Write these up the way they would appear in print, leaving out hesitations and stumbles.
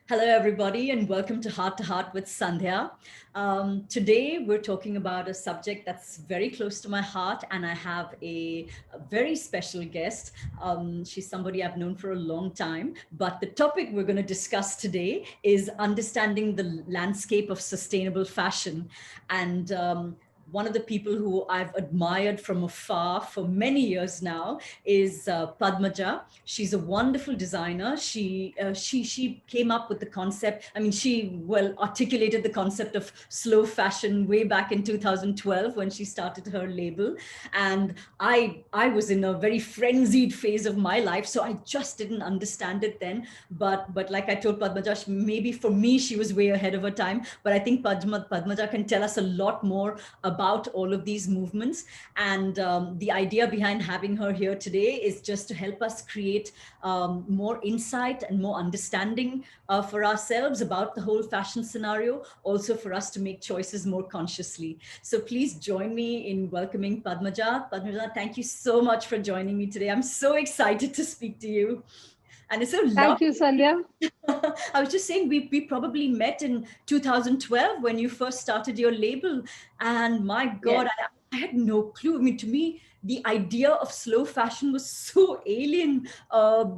Hello, everybody, and welcome to Heart with Sandhya. Today, we're talking about a subject that's very close to my heart, and I have a very special guest. She's somebody I've known for a long time, but the topic we're going to discuss today is understanding the landscape of sustainable fashion. And one of the people who I've admired from afar for many years now is Padmaja. She's a wonderful designer. She came up with the concept. I mean, she articulated the concept of slow fashion way back in 2012 when she started her label. And I was in a very frenzied phase of my life, so I just didn't understand it then. But like I told Padmaja, maybe for me she was way ahead of her time. But I think Padmaja can tell us a lot more about all of these movements. And the idea behind having her here today is just to help us create more insight and more understanding for ourselves about the whole fashion scenario, also for us to make choices more consciously. So please join me in welcoming Padmaja. Padmaja, thank you so much for joining me today. I'm so excited to speak to you. And it's so Thank you, lovely. Sandhya. I was just saying, we probably met in 2012 when you first started your label. And my God, Yes. I had no clue. I mean, to me, the idea of slow fashion was so alien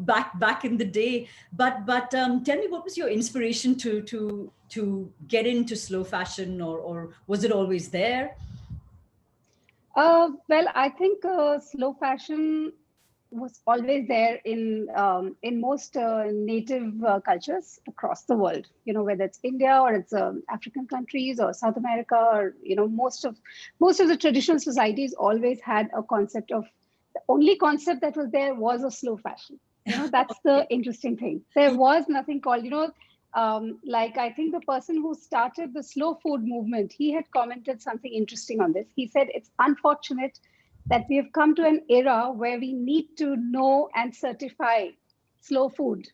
back in the day. But tell me, what was your inspiration to get into slow fashion, or was it always there? Well, I think slow fashion was always there in most native cultures across the world. You know, whether it's India or it's African countries or South America, or most of the traditional societies always had a concept of the only concept that was there was a slow fashion. You know, that's the Okay. interesting thing. There was nothing called, like I think the person who started the slow food movement, he had commented something interesting on this. He said it's unfortunate that we have come to an era where we need to know and certify slow food,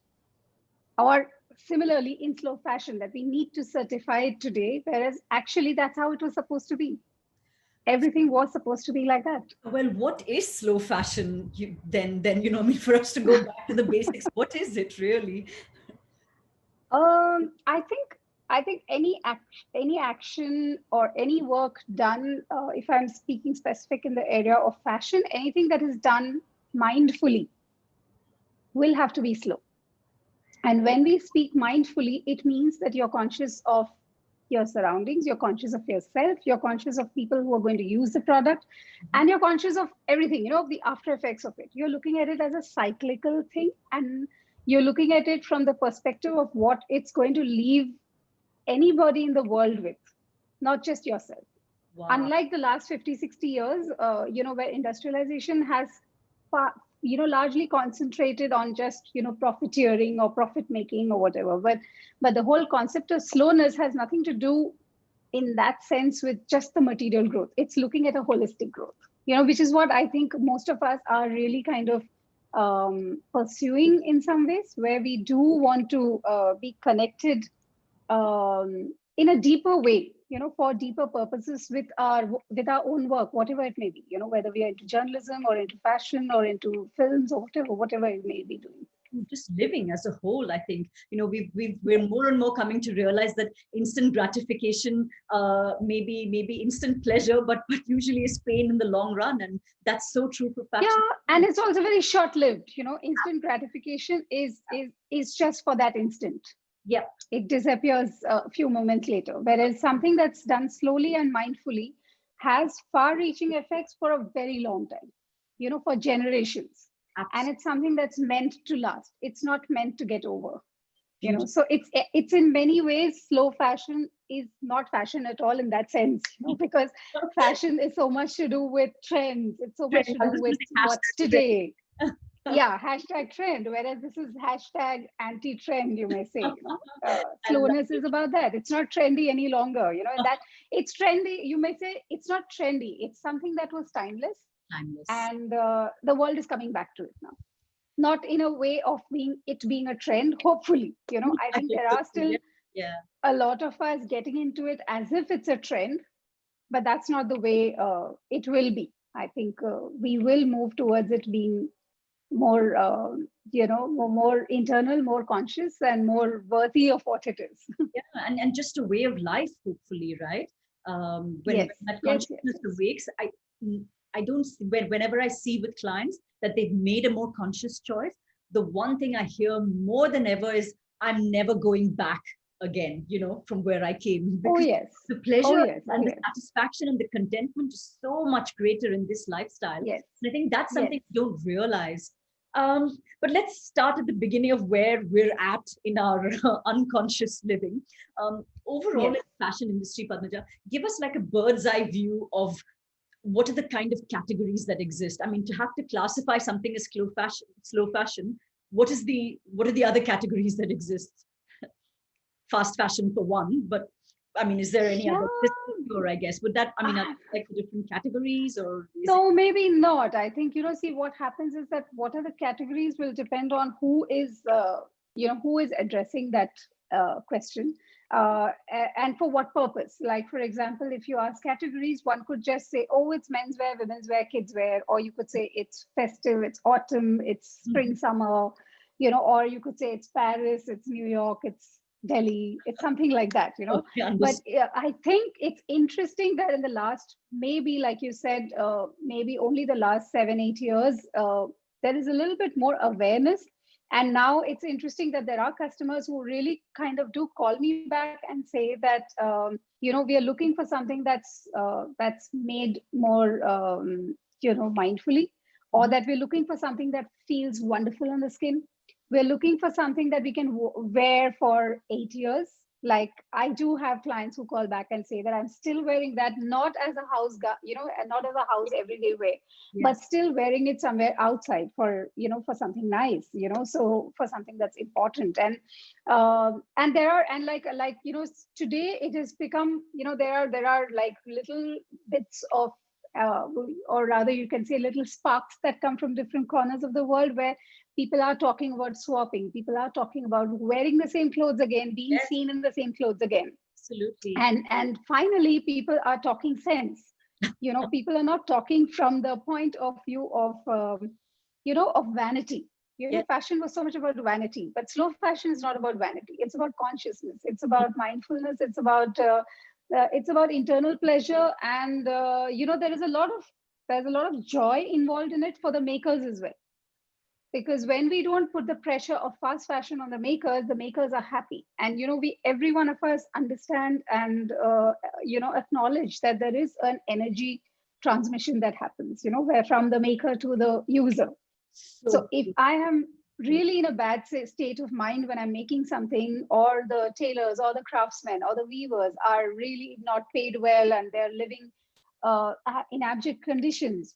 or similarly in slow fashion, that we need to certify it today, whereas actually that's how it was supposed to be. Everything was supposed to be like that. Well, what is slow fashion? Then I mean, for us to go back to the basics, what is it really? I think any action or any work done, if I'm speaking specific in the area of fashion, anything that is done mindfully will have to be slow. And when we speak mindfully, it means that you're conscious of your surroundings, you're conscious of yourself, you're conscious of people who are going to use the product, and you're conscious of everything, the after effects of it. You're looking at it as a cyclical thing, and you're looking at it from the perspective of what it's going to leave anybody in the world with, not just yourself. Wow. Unlike the last 50, 60 years, where industrialization has largely concentrated on just profiteering or profit making or whatever, but the whole concept of slowness has nothing to do in that sense with just the material growth. It's looking at a holistic growth, which is what I think most of us are really kind of pursuing in some ways, where we do want to be connected in a deeper way, for deeper purposes with our own work, whatever it may be, whether we are into journalism or into fashion or into films or whatever it may be doing. Just living as a whole, I think we're Yes. more and more coming to realize that instant gratification, maybe instant pleasure, but usually is pain in the long run, and that's so true for fashion. Yeah, and it's also very short-lived. Instant gratification is just for that instant. Yeah. It disappears a few moments later, whereas something that's done slowly and mindfully has far-reaching effects for a very long time, for generations. And Absolutely. it's something that's meant to last. It's not meant to get over. Beautiful. So it's in many ways, slow fashion is not fashion at all in that sense, because fashion is so much to do with trends. It's so much Trend. to I do was going with to say what's hashtag today. trend. Yeah, hashtag trend, whereas this is hashtag anti-trend, you may say. I love Slowness is it. about that. It's not trendy any longer. That it's trendy, you may say. It's not trendy. It's something that was timeless, Timeless. and the world is coming back to it now. Not in a way of being a trend, hopefully. I I think hope there so are too. still Yeah. Yeah. a lot of us getting into it as if it's a trend, but that's not the way it will be. I think we will move towards it being more more internal, more conscious, and more worthy of what it is. Yeah, and just a way of life, hopefully, right? When Yes, that yes, yes, consciousness yes. awakes, I don't whenever I see with clients that they've made a more conscious choice, the one thing I hear more than ever is, I'm never going back again, from where I came, Oh because yes, the oh pleasure yes, oh and the yes, satisfaction and the contentment is so much greater in this lifestyle. yes, And I think that's yes. something you don't realize. But let's start at the beginning of where we're at in our unconscious living. Overall, Yes. in fashion industry, Padmaja, give us like a bird's eye view of what are the kind of categories that exist. I mean, to have to classify something as slow fashion, what are the other categories that exist? Fast fashion for one, but I mean, is there any Yeah. other? Or I guess would that? I mean, are there like the different categories, or is it? No, maybe not. I think, see, what happens is that what are the categories will depend on who is addressing that question, and for what purpose. Like, for example, if you ask categories, one could just say, oh, it's menswear, women's wear, kids wear, or you could say it's festive, it's autumn, it's spring, Mhm. summer, or you could say it's Paris, it's New York, it's Delhi, it's something like that. Okay, But understood. I think it's interesting that in the last, maybe like you said, maybe only the last 7 8 years, there is a little bit more awareness. And now it's interesting that there are customers who really kind of do call me back and say that, we are looking for something that's made more, mindfully, or Mhm. that we're looking for something that feels wonderful on the skin. We're looking for something that we can wear for 8 years. Like, I do have clients who call back and say that I'm still wearing that, not as a and not as a house everyday wear, but Yes. still wearing it somewhere outside for, for something nice, so for something that's important. And there are, and like today it has become, there are like little bits of, uh, or rather you can say little sparks that come from different corners of the world, where people are talking about swapping, people are talking about wearing the same clothes again, being Yes, seen in the same clothes again. absolutely. And finally people are talking sense. People are not talking from the point of view of, of vanity. Yes. Fashion was so much about vanity, but slow fashion is not about vanity. It's about consciousness, it's Mhm. about mindfulness, it's about internal pleasure. And there's a lot of joy involved in it for the makers as well, because when we don't put the pressure of fast fashion on the makers are happy. And we, every one of us, understand and acknowledge that there is an energy transmission that happens, where from the maker to the user. So So if true. I am really in a bad state of mind when I'm making something, or the tailors or the craftsmen or the weavers are really not paid well, and they're living in abject conditions,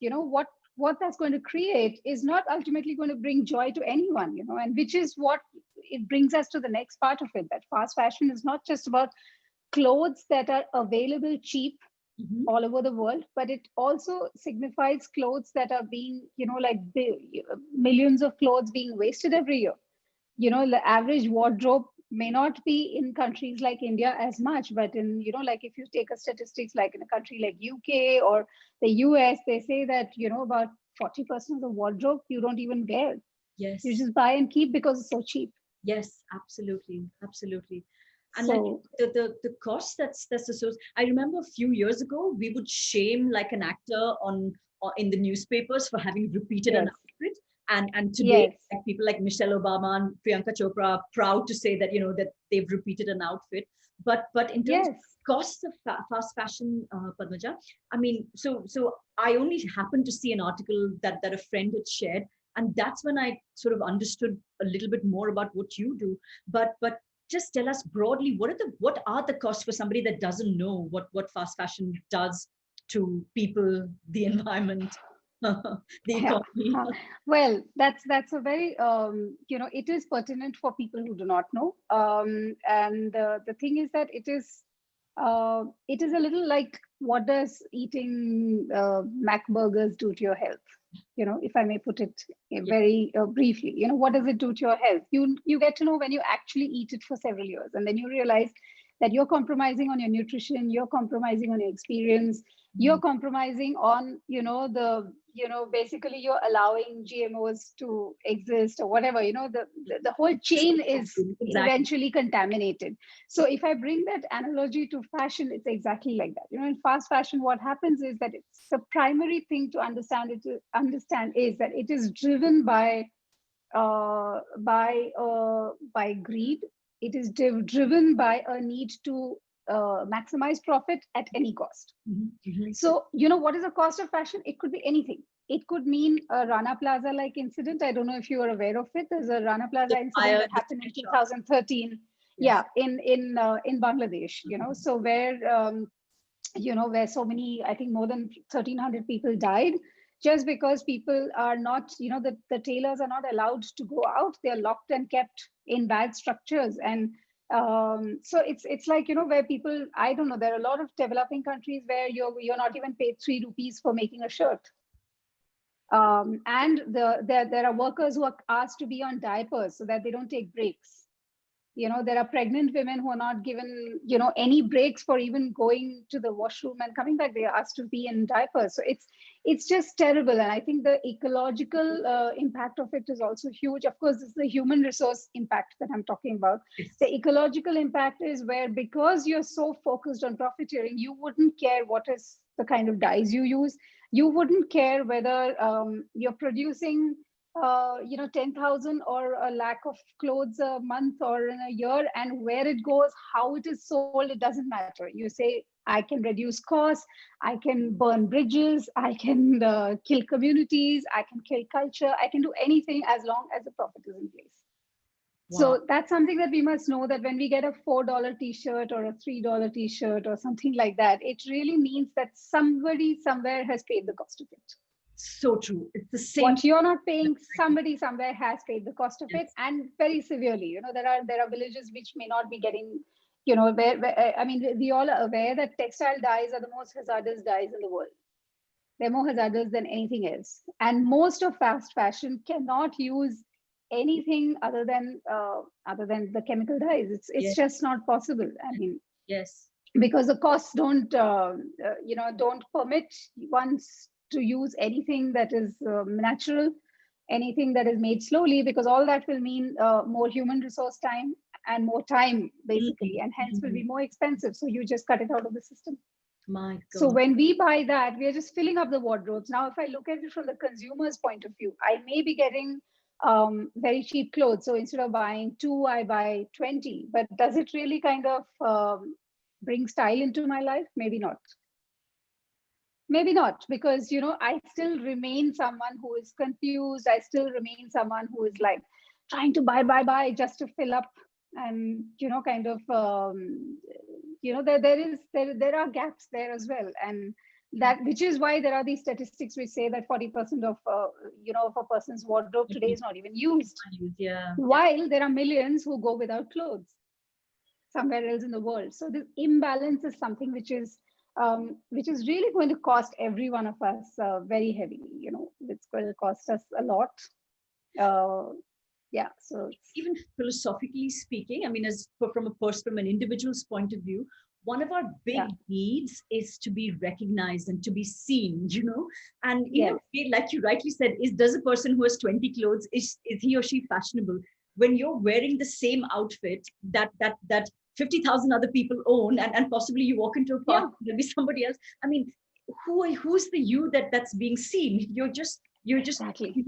what that's going to create is not ultimately going to bring joy to anyone, and which is what it brings us to the next part of it, that fast fashion is not just about clothes that are available cheap Mhm. all over the world, but it also signifies clothes that are being, like millions of clothes being wasted every year. The average wardrobe may not be in countries like India as much, but in, like if you take a statistics like in a country like UK or the US, they say that, about 40% of the wardrobe you don't even wear. You Yes. just buy and keep because it's so cheap. Yes, absolutely, absolutely. And like So the cost that's associated. I remember a few years ago we would shame like an actor in the newspapers for having repeated an yes, outfit, and today yes, like people like Michelle Obama and Priyanka Chopra are proud to say that that they've repeated an outfit. But in terms of yes. costs of fast fashion, Padmaja, I mean, so I only happened to see an article that a friend had shared, and that's when I sort of understood a little bit more about what you do. But just tell us broadly, what are the costs for somebody that doesn't know what fast fashion does to people, the environment, the Yeah. economy? Well, that's a very, it is pertinent for people who do not know. And the thing is that it is a little like, what does eating Mac burgers do to your health? If I may put it Yeah. very briefly, what does it do to your health? You get to know when you actually eat it for several years, and then you realize that you're compromising on your nutrition, you're compromising on your experience, you're compromising on, basically you're allowing GMOs to exist or whatever, the whole chain is Exactly. eventually contaminated. So if I bring that analogy to fashion, it's exactly like that. In fast fashion, what happens is that it's the primary thing to understand is that it is driven by greed. It is driven by a need to maximize profit at any cost. So, what is the cost of fashion? It could be anything. It could mean a Rana Plaza like incident. I don't know if you are aware of it. There's a Rana Plaza incident that happened in 2013. Yes. Yeah, in Bangladesh. So where so many, I think more than 1,300 people died, just because people are not, the tailors are not allowed to go out. They're locked and kept in bad structures. And so it's like, where people, I don't know, there are a lot of developing countries where you're not even paid 3 rupees for making a shirt. And there are workers who are asked to be on diapers so that they don't take breaks. There are pregnant women who are not given, any breaks for even going to the washroom and coming back. They are asked to be in diapers. So it's just terrible. And I think the ecological impact of it is also huge. Of course, this is the human resource impact that I'm talking about. The ecological impact is where, because you're so focused on profiteering, you wouldn't care what is the kind of dyes you use. You wouldn't care whether you're producing 10,000 or a lakh of clothes a month or in a year, and where it goes, how it is sold, it doesn't matter. You say, I can reduce costs, I can burn bridges, I can kill communities, I can kill culture, I can do anything as long as the profit is in place. Wow. So that's something that we must know, that when we get a $4 t-shirt or a $3 t-shirt or something like that, it really means that somebody somewhere has paid the cost of it. So true. It's the same. What you're not paying, somebody somewhere has paid the cost of it, and very severely. There are villages which may not be getting, where I mean, we all are aware that textile dyes are the most hazardous dyes in the world. They're more hazardous than anything else, and most of fast fashion cannot use anything other than the chemical dyes. It's just not possible. I mean, yes, because the costs don't permit ones to use anything that is natural, anything that is made slowly, because all that will mean more human resource time and more time, basically, and hence will be more expensive. So you just cut it out of the system. My God. So when we buy that, we are just filling up the wardrobes. Now, if I look at it from the consumer's point of view, I may be getting very cheap clothes. So instead of buying 2, I buy 20. But does it really kind of bring style into my life? Maybe not. Maybe not, because, I still remain someone who is confused. I still remain someone who is like trying to buy just to fill up. And, kind of, there are gaps there as well. And which is why there are these statistics which say that 40% of, of a person's wardrobe today is not even used. Yeah. While there are millions who go without clothes somewhere else in the world. So this imbalance is something which is really going to cost every one of us very heavily. It's going to cost us a lot. So even philosophically speaking, I mean, from an individual's point of view, one of our big needs is to be recognized and to be seen, and like you rightly said, does a person who has 20 clothes, is he or she fashionable? When you're wearing the same outfit that 50,000 other people own, and possibly you walk into a park, there'll be somebody else. I mean, who's the you that's being seen? You're just exactly.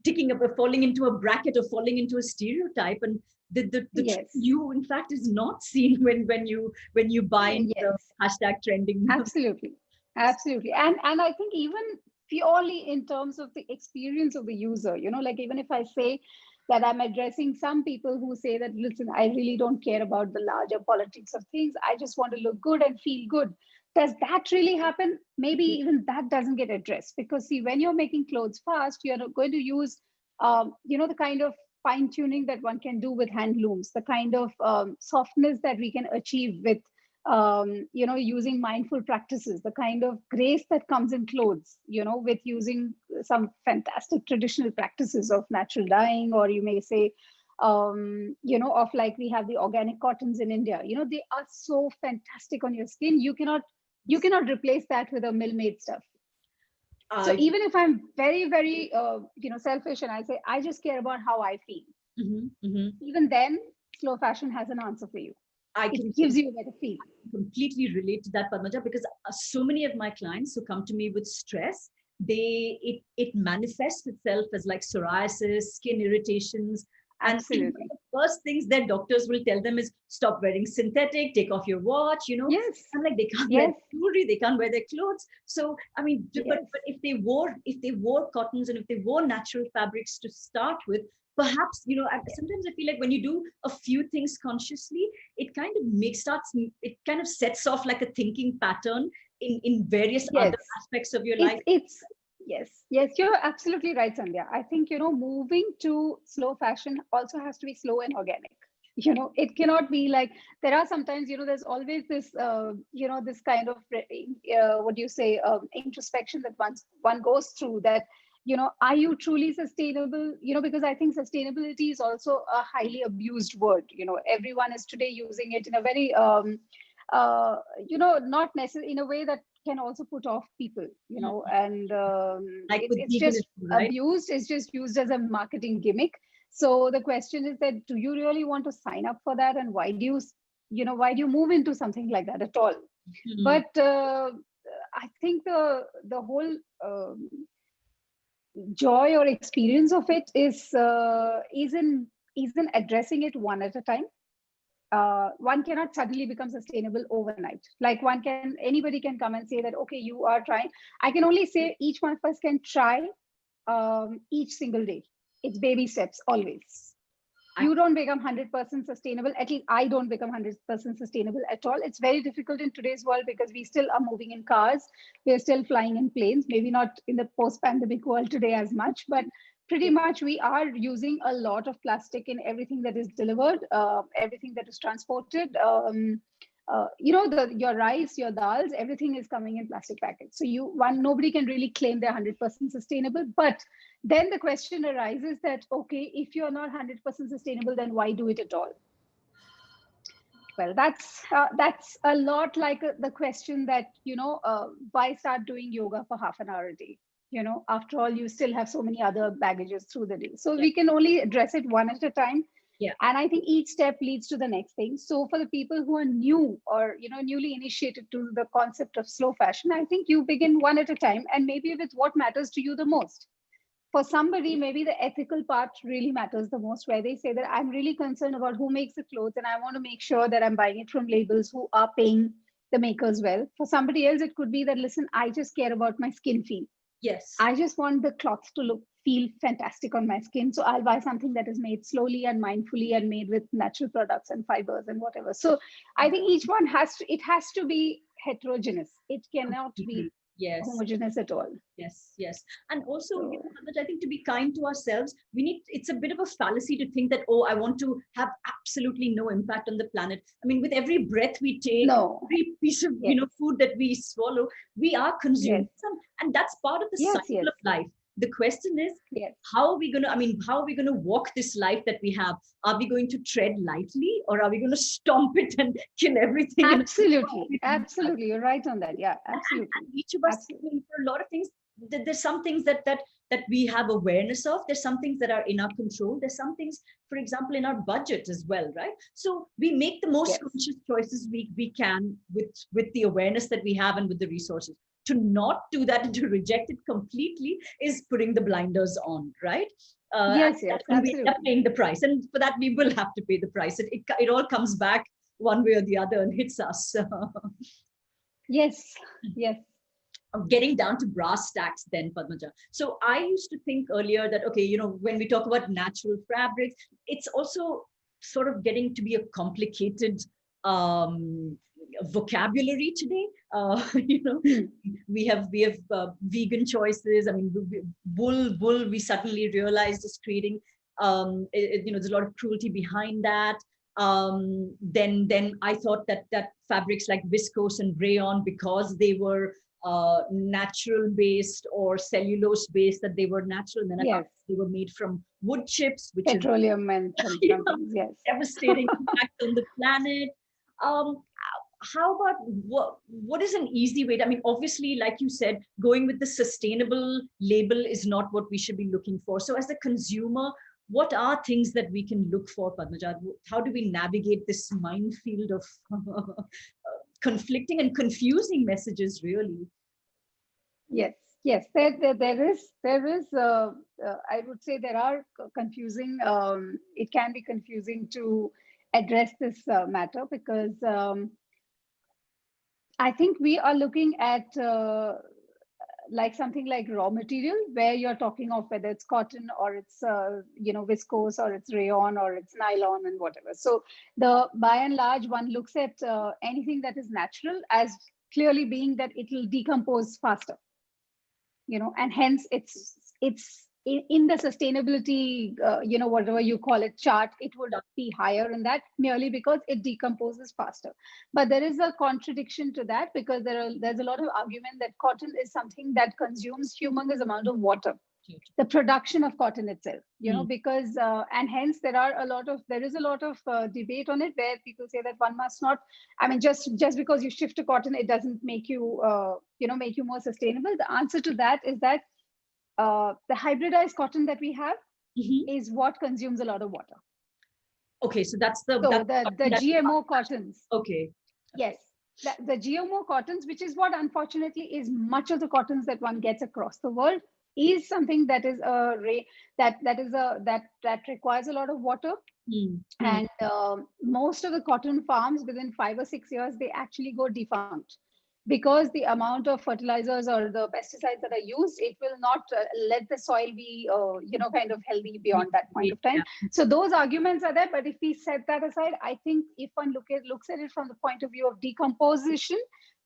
Ticking up, falling into a bracket or falling into a stereotype, and the you in fact is not seen when you buy into the hashtag trending. Absolutely. And I think even purely in terms of the experience of the user, like even if I say that I'm addressing some people who say that, listen, I really don't care about the larger politics of things. I just want to look good and feel good. Does that really happen? Maybe even that doesn't get addressed, because see, when you're making clothes fast, you're going to use, the kind of fine tuning that one can do with hand looms, the kind of softness that we can achieve with, using mindful practices, the kind of grace that comes in clothes, with using some fantastic traditional practices of natural dyeing, or you may say, of like we have the organic cottons in India. They are so fantastic on your skin. You cannot You cannot replace that with a mill-made stuff. So even if I'm very, very, selfish, and I say, I just care about how I feel, even then, slow fashion has an answer for you. It gives you a better feel. Completely relate to that, Padmaja, because so many of my clients who come to me with stress, it manifests itself as like psoriasis, skin irritations. Absolutely. And the first things that doctors will tell them is stop wearing synthetic, take off your watch, Yes. I'm like, they can't wear jewelry, they can't wear their clothes. So, I mean, but if they wore cottons and if they wore natural fabrics to start with, perhaps, sometimes I feel like when you do a few things consciously, it kind of sets off like a thinking pattern in various other aspects of your life. Yes, you're absolutely right, Sandhya. I think, moving to slow fashion also has to be slow and organic. It cannot be like, there are sometimes, there's always this, this kind of, introspection that one goes through, that, are you truly sustainable? Because I think sustainability is also a highly abused word. Everyone is today using it in a very, not necessarily in a way that can also put off people, and like it's just abused. It's just used as a marketing gimmick. So the question is that, do you really want to sign up for that? And why do you move into something like that at all? But I think the whole joy or experience of it is in addressing it one at a time. One cannot suddenly become sustainable overnight. Like anybody can come and say that, okay, you are trying. I can only say each one of us can try each single day. It's baby steps always. You don't become 100% sustainable. At least I don't become 100% sustainable at all. It's very difficult in today's world because we still are moving in cars. We're still flying in planes, maybe not in the post-pandemic world today as much, but pretty much we are using a lot of plastic in everything that is delivered, everything that is transported. Your rice, your dals, everything is coming in plastic packets. So nobody can really claim they're 100% sustainable. But then the question arises that, okay, if you're not 100% sustainable, then why do it at all? Well, that's a lot like the question that, why start doing yoga for half an hour a day? After all, you still have so many other baggages through the day. So we can only address it one at a time. Yeah. And I think each step leads to the next thing. So for the people who are new or, newly initiated to the concept of slow fashion, I think you begin one at a time, and maybe with what matters to you the most. For somebody, maybe the ethical part really matters the most, where they say that I'm really concerned about who makes the clothes and I want to make sure that I'm buying it from labels who are paying the makers well. For somebody else, it could be that, listen, I just care about my skin feel. Yes. I just want the cloth to feel fantastic on my skin. So I'll buy something that is made slowly and mindfully and made with natural products and fibers and whatever. So I think each one has to be heterogeneous. It cannot be homogeneous at all. Yes. And also, I think to be kind to ourselves, it's a bit of a fallacy to think that, I want to have absolutely no impact on the planet. I mean, with every breath we take, every piece of, food that we swallow, we are consuming some, and that's part of the cycle of life. The question is, how are we going to walk this life that we have? Are we going to tread lightly, or are we going to stomp it and kill everything? Absolutely. You're right on that. Yeah, absolutely. And each of us, for a lot of things, there's some things that we have awareness of. There's some things that are in our control. There's some things, for example, in our budget as well, right? So we make the most conscious choices we can with the awareness that we have and with the resources. To not do that and to reject it completely is putting the blinders on, right? And we end up paying the price, and for that we will have to pay the price. It all comes back one way or the other and hits us. Yes. Getting down to brass tacks then, Padmaja. So I used to think earlier that, okay, when we talk about natural fabrics, it's also sort of getting to be a complicated vocabulary today. We have vegan choices. I mean, wool we suddenly realized is creating, there's a lot of cruelty behind that. Then I thought that fabrics like viscose and rayon, because they were natural based or cellulose based, that they were natural, and then I thought they were made from wood chips, which petroleum and devastating impact on the planet. how about what is an easy way I mean, obviously, like you said, going with the sustainable label is not what we should be looking for. So as a consumer, what are things that we can look for, Padmaja? How do we navigate this minefield of conflicting and confusing messages, really? Yes, yes, there is, I would say there are confusing, it can be confusing to address this matter, because I think we are looking at like something like raw material, where you're talking of whether it's cotton or it's viscose or it's rayon or it's nylon and whatever. So the by and large, one looks at anything that is natural as clearly being that it will decompose faster, and hence it's in the sustainability, whatever you call it, chart, it would be higher in that, merely because it decomposes faster. But there is a contradiction to that, because there's a lot of argument that cotton is something that consumes humongous amount of water, the production of cotton itself, because and hence there is a lot of debate on it, where people say that one must not, I mean, just because you shift to cotton, it doesn't make you make you more sustainable. The answer to that is that the hybridized cotton that we have is what consumes a lot of water. Okay, so that's the GMO cottons. Okay. Yes, the GMO cottons, which is what unfortunately is much of the cottons that one gets across the world, is something that is that requires a lot of water. And most of the cotton farms, within 5 or 6 years, they actually go defunct, because the amount of fertilizers or the pesticides that are used, it will not let the soil be kind of healthy beyond that point of time. So those arguments are there, but if we set that aside, I think if one looks at it from the point of view of decomposition,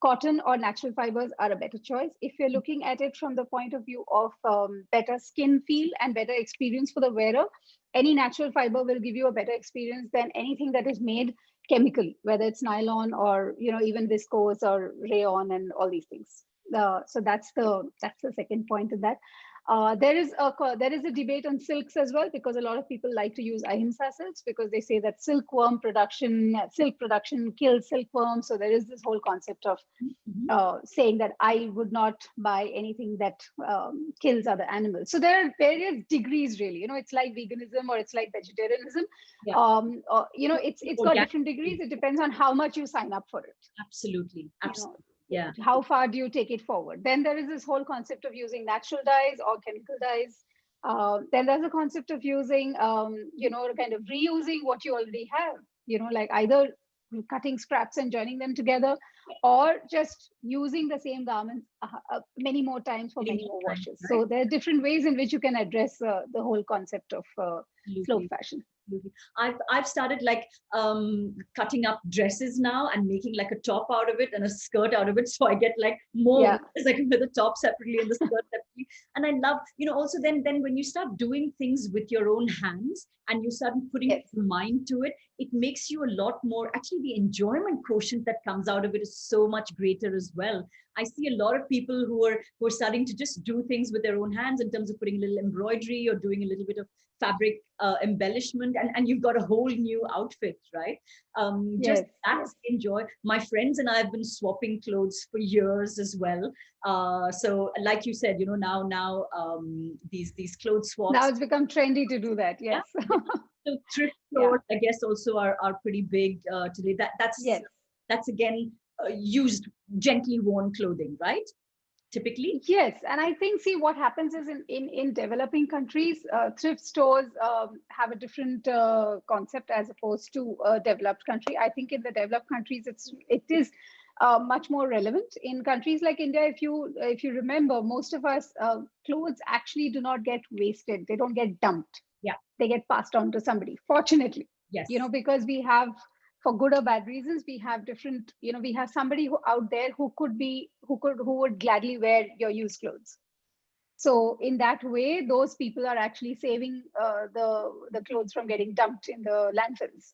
cotton or natural fibers are a better choice. If you're looking at it from the point of view of better skin feel and better experience for the wearer, any natural fiber will give you a better experience than anything that is made chemically, whether it's nylon or even viscose or rayon and all these things. So that's the second point of that. There is a debate on silks as well, because a lot of people like to use ahimsa silks, because they say that silk production kills silkworms. So there is this whole concept of saying that I would not buy anything that kills other animals. So there are various degrees, really. It's like veganism or it's like vegetarianism. It's got different degrees. It depends on how much you sign up for it. Absolutely. Yeah. How far do you take it forward? Then there is this whole concept of using natural dyes or chemical dyes. Then there's a concept of using, kind of reusing what you already have, like either cutting scraps and joining them together, or just using the same garments many more times for many more washes. Right? So there are different ways in which you can address the whole concept of slope fashion. I've started like cutting up dresses now and making like a top out of it and a skirt out of it, so I get like more. It's like the top separately and the skirt separately. And I love, also then when you start doing things with your own hands and you start putting your mind to it, it makes you a lot more. Actually, the enjoyment quotient that comes out of it is so much greater as well. I see a lot of people who are starting to just do things with their own hands in terms of putting a little embroidery or doing a little bit of fabric embellishment, and you've got a whole new outfit, right? That's enjoy. My friends and I have been swapping clothes for years as well. So like you said, now these clothes swaps. Now it's become trendy to do that. Yes. So thrift stores, I guess, also are pretty big today. That's again used, gently worn clothing, right? Typically. Yes, and I think, see, what happens is in developing countries, thrift stores have a different concept as opposed to a developed country. I think in the developed countries, it is much more relevant. In countries like India, if you remember, most of us clothes actually do not get wasted. They don't get dumped. Yeah, they get passed on to somebody. Fortunately, yes, because we have, for good or bad reasons, we have different, we have somebody out there who would gladly wear your used clothes. So in that way, those people are actually saving the clothes from getting dumped in the landfills.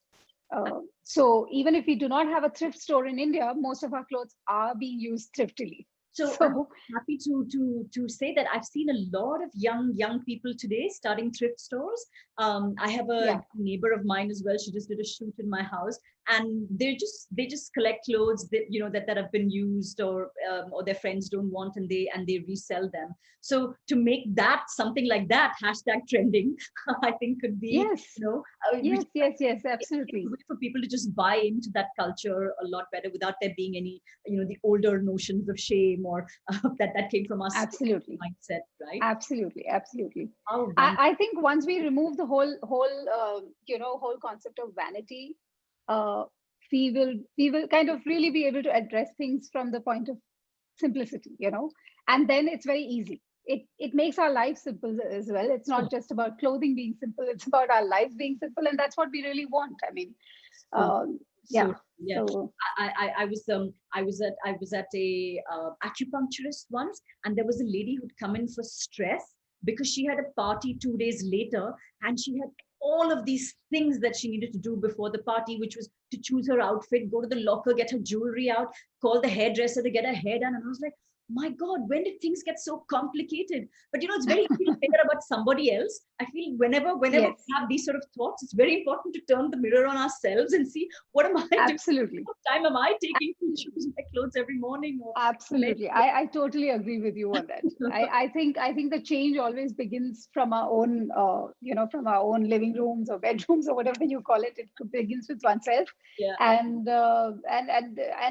So even if we do not have a thrift store in India, most of our clothes are being used thriftily. So I'm So happy to say that I've seen a lot of young people today starting thrift stores. I have a yeah, neighbor of mine as well. She just did a shoot in my house, and they just collect clothes that that have been used, or their friends don't want, and they resell them. So to make that something like that hashtag trending, I think could be yes, which yes, yes, yes, it's a absolutely, way for people to just buy into that culture a lot better without there being any the older notions of shame or that came from us absolutely. mindset, right? Absolutely, absolutely. Oh, one. I think once we remove the whole concept of vanity, uh, we will kind of really be able to address things from the point of simplicity, and then it's very easy. It makes our life simple as well. It's Oh, not just about clothing being simple; it's about our lives being simple, and that's what we really want. I mean, so yeah. so yeah. So I was at a acupuncturist once, and there was a lady who'd come in for stress because she had a party 2 days later, and she had all of these things that she needed to do before the party, which was to choose her outfit, go to the locker, get her jewelry out, call the hairdresser to get her hair done. And I was like, my God, when did things get so complicated? But it's very easy to say that about somebody else. I feel whenever we yes, have these sort of thoughts, it's very important to turn the mirror on ourselves and see what am I doing? absolutely. What time am I taking to choose my clothes every morning or make Absolutely. I totally agree with you on that. I think the change always begins from our own from our own living rooms or bedrooms or whatever you call it. It begins with oneself. yeah, And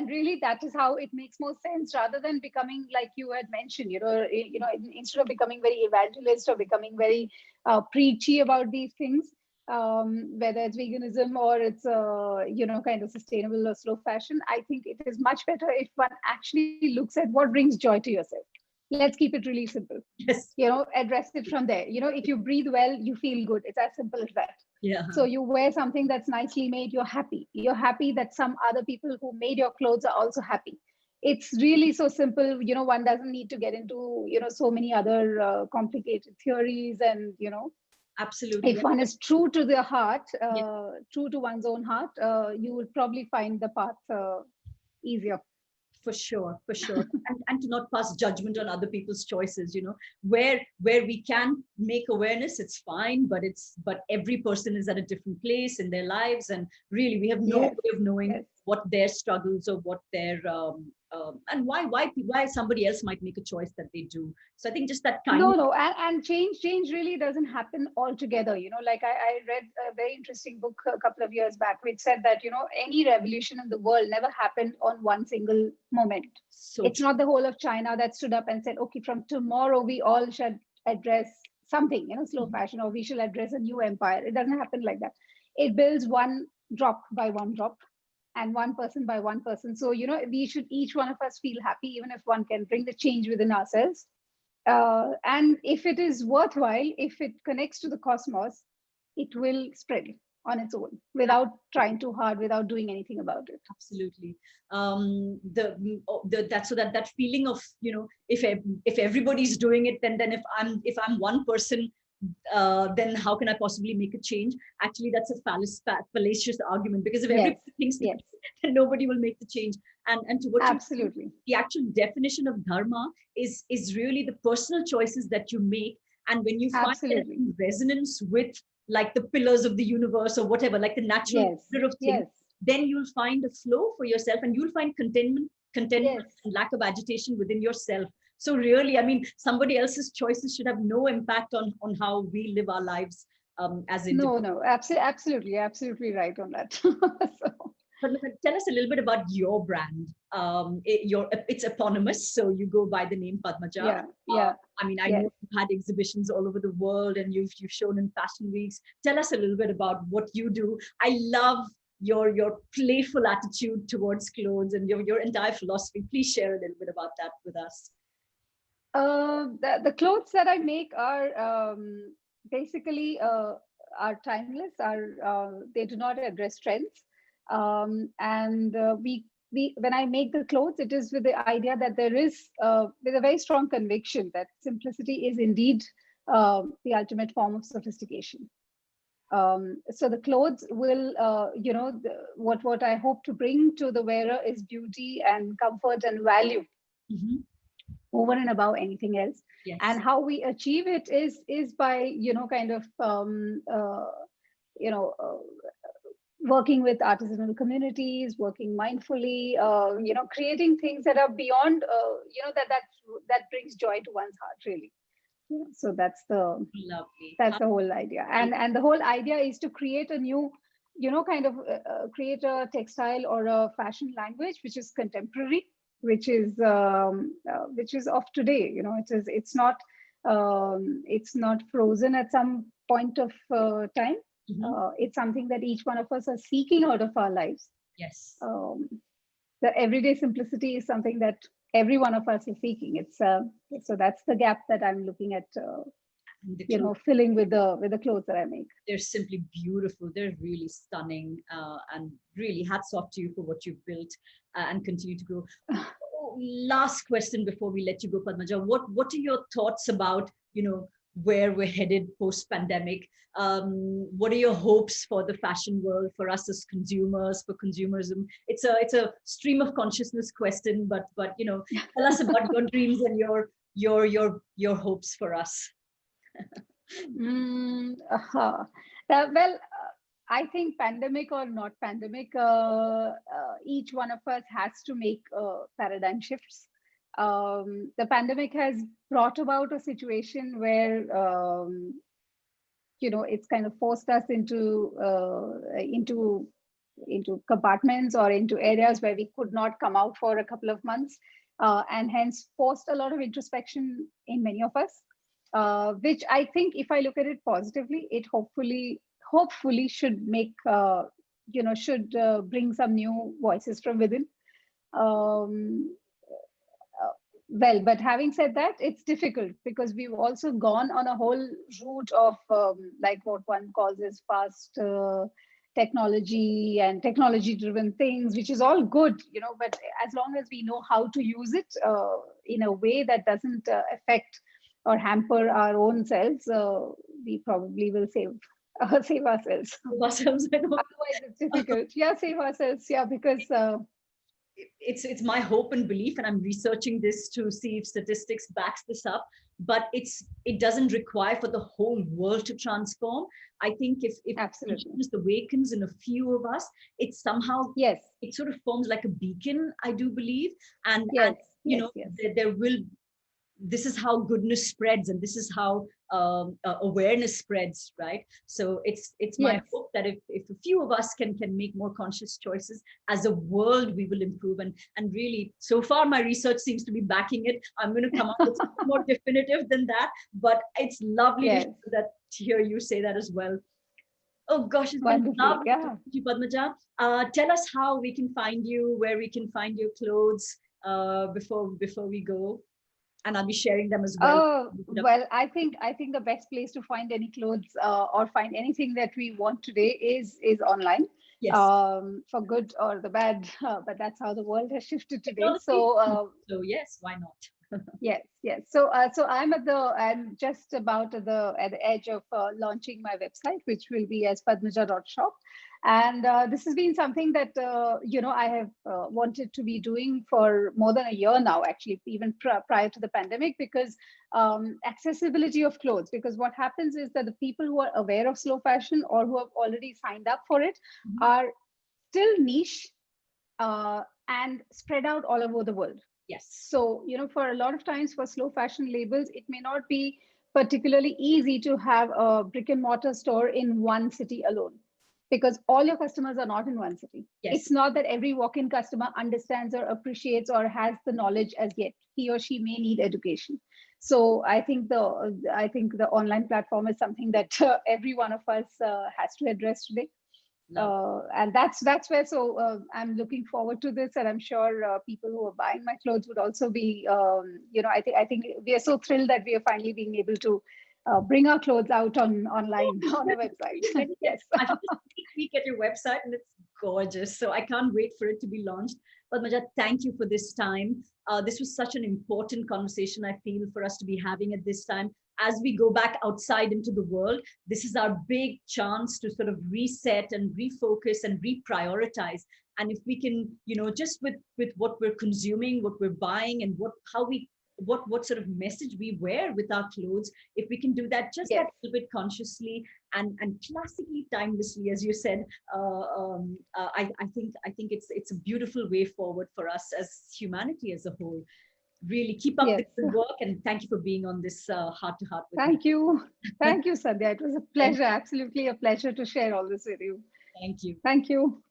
really that is how it makes more sense rather than becoming like you had mentioned, instead of becoming very evangelist or becoming very preachy about these things, whether it's veganism or it's kind of sustainable or slow fashion. I think it is much better if one actually looks at what brings joy to yourself. Let's keep it really simple. yes, Address it from there. If you breathe well, you feel good. It's as simple as that. yeah, So you wear something that's nicely made, you're happy. You're happy that some other people who made your clothes are also happy. It's really so simple. One doesn't need to get into so many other complicated theories, and absolutely. if one is true to their heart, Yeah, true to one's own heart, you will probably find the path easier. for sure, for sure. And to not pass judgment on other people's choices, where we can make awareness, it's fine, but every person is at a different place in their lives, and really we have no Yes, way of knowing yes. what their struggles or what their and why somebody else might make a choice that they do. So I think just that No, kind. no, and change really doesn't happen altogether. Like I read a very interesting book a couple of years back, which said that any revolution in the world never happened on one single moment. So It's not the whole of China that stood up and said, okay, from tomorrow we all should address something, slow true. fashion, or we should address a new empire. It doesn't happen like that. It builds one drop by one drop and one person by one person. So we should, each one of us, feel happy, even if one can bring the change within ourselves. And if it is worthwhile, if it connects to the cosmos, it will spread on its own without trying too hard, without doing anything about it. Absolutely. The that so that that feeling of if everybody's doing it, then if I'm one person, then how can I possibly make a change? Actually, that's a fallacious argument, because if Yes, everybody thinks that, yes, then nobody will make the change. And to what you, absolutely. the actual definition of dharma is really the personal choices that you make, and when you find that it's Absolutely. in resonance with like the pillars of the universe or whatever, like the natural Yes, order of things, yes, then you'll find a flow for yourself, and you'll find contentment yes. and lack of agitation within yourself. So really, I mean, somebody else's choices should have no impact on how we live our lives as No, individuals. no, absolutely right on that. So, But tell us a little bit about your brand. It's eponymous, so you go by the name Padmaja. yeah, Uh, yeah, I mean, I yes. know you've had exhibitions all over the world, and you've shown in fashion weeks. Tell us a little bit about what you do. I love your playful attitude towards clothes and your entire philosophy. Please share a little bit about that with us. The clothes that I make are basically are timeless. They do not address trends, and we when I make the clothes, it is with the idea that there is with a very strong conviction that simplicity is indeed the ultimate form of sophistication. So the clothes will, what I hope to bring to the wearer is beauty and comfort and value, Mm-hmm. over and above anything else. Yes. And how we achieve it is by, kind of you know working with artisanal communities, working mindfully, creating things that are beyond, that brings joy to one's heart, really. So Lovely. that's the whole idea. And the whole idea is to create a new, create a textile or a fashion language which is contemporary, which is of today. It's not frozen at some point of time. It's something that each one of us are seeking out of our lives. Yes. The everyday simplicity is something that every one of us is seeking. So that's the gap that I'm looking at, filling with the clothes that I make. They're simply beautiful. They're really stunning, and really hats off to you for what you've built and continue to grow. Last question before we let you go, Padmaja. What are your thoughts about, where we're headed post-pandemic? What are your hopes for the fashion world, for us as consumers, for consumerism? It's a stream of consciousness question, but tell us about your dreams and your hopes for us. Well, I think pandemic or not pandemic, each one of us has to make paradigm shifts. The pandemic has brought about a situation where it's kind of forced us into compartments or into areas where we could not come out for a couple of months, and hence forced a lot of introspection in many of us, which I think, if I look at it positively, it hopefully should make should bring some new voices from within. Well, but having said that, it's difficult because we've also gone on a whole route of like what one calls as fast technology and technology driven things, which is all good, but as long as we know how to use it in a way that doesn't affect or hamper our own selves, we probably will save ourselves. Otherwise, it's difficult. Yeah, save ourselves. Yeah, because it's my hope and belief, and I'm researching this to see if statistics backs this up, but it doesn't require for the whole world to transform. I think if consciousness awakens in a few of us, it somehow, yes, it sort of forms like a beacon, I do believe. And, yes, and there will, this is how goodness spreads, and this is how awareness spreads, right? So it's my hope that if a few of us can make more conscious choices, as a world we will improve. And really, so far my research seems to be backing it. I'm going to come up with something more definitive than that, but it's lovely to hear you say that as well. Oh gosh, it's been lovely to talk to you, Padmaja. Tell us how we can find you, where we can find your clothes before we go. And I'll be sharing them as well. Oh, well, I think the best place to find any clothes or find anything that we want today is online. Yes. For good or the bad, but that's how the world has shifted today. So yes, why not? yes. So I'm just about at the edge of launching my website, which will be as padmaja.shop. And this has been something that I have wanted to be doing for more than a year now, actually, even prior to the pandemic, because accessibility of clothes. Because what happens is that the people who are aware of slow fashion or who have already signed up for it are still niche and spread out all over the world. Yes. So, for a lot of times for slow fashion labels, it may not be particularly easy to have a brick and mortar store in one city alone, because all your customers are not in one city. Yes. It's not that every walk-in customer understands or appreciates or has the knowledge as yet. He or she may need education. So I think the online platform is something that every one of us has to address today. And that's where, so I'm looking forward to this, and I'm sure people who are buying my clothes would also be, I think we are so thrilled that we are finally being able to bring our clothes out online on our website. Yes. I took a peek at your website and it's gorgeous. So I can't wait for it to be launched. Padmaja, thank you for this time. This was such an important conversation, I feel, for us to be having at this time. As we go back outside into the world, this is our big chance to sort of reset and refocus and reprioritize. And if we can, just with what we're consuming, what we're buying, and how we what sort of message we wear with our clothes, if we can do that just Yes. that little bit consciously and classically, timelessly, as you said, I think it's a beautiful way forward for us as humanity as a whole. Really keep up the Yes. good work, and thank you for being on this heart to heart with me. Thank you. Thank you, Sandhya. It was a Thank, pleasure, absolutely a pleasure to share all this with you. thank you. Thank you.